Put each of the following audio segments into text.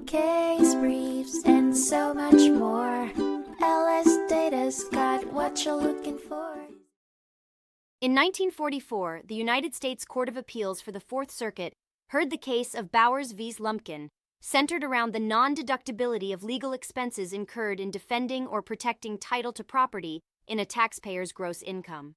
case briefs, and so much more. LSData's got what you're looking for. In 1944, the United States Court of Appeals for the Fourth Circuit heard the case of Bowers v. Lumpkin, centered around the non-deductibility of legal expenses incurred in defending or protecting title to property in a taxpayer's gross income.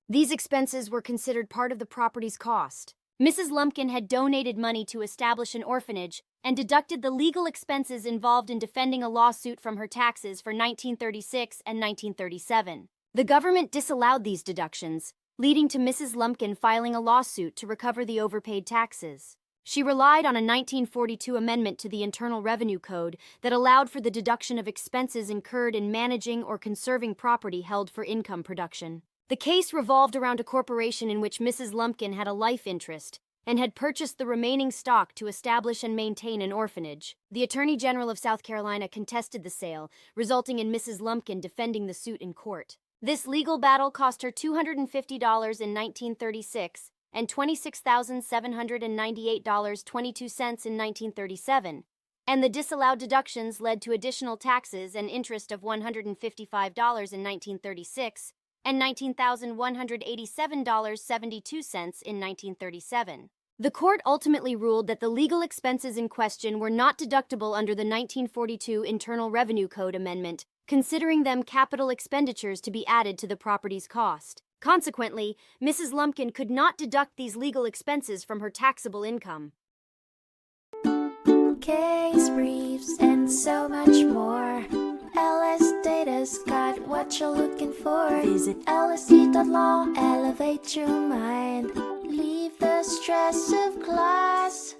These expenses were considered part of the property's cost. Mrs. Lumpkin had donated money to establish an orphanage and deducted the legal expenses involved in defending a lawsuit from her taxes for 1936 and 1937. The government disallowed these deductions, leading to Mrs. Lumpkin filing a lawsuit to recover the overpaid taxes. She relied on a 1942 amendment to the Internal Revenue Code that allowed for the deduction of expenses incurred in managing or conserving property held for income production. The case revolved around a corporation in which Mrs. Lumpkin had a life interest and had purchased the remaining stock to establish and maintain an orphanage. The Attorney General of South Carolina contested the sale, resulting in Mrs. Lumpkin defending the suit in court. This legal battle cost her $250 in 1936 and $26,798.22 in 1937, and the disallowed deductions led to additional taxes and interest of $155 in 1936 and $19,187.72 in 1937. The court ultimately ruled that the legal expenses in question were not deductible under the 1942 Internal Revenue Code amendment, considering them capital expenditures to be added to the property's cost. Consequently, Mrs. Lumpkin could not deduct these legal expenses from her taxable income. Case briefs, and so much more. LSData's got what you're looking for. Visit lsd.law, elevate your mind. Leave the stress of class.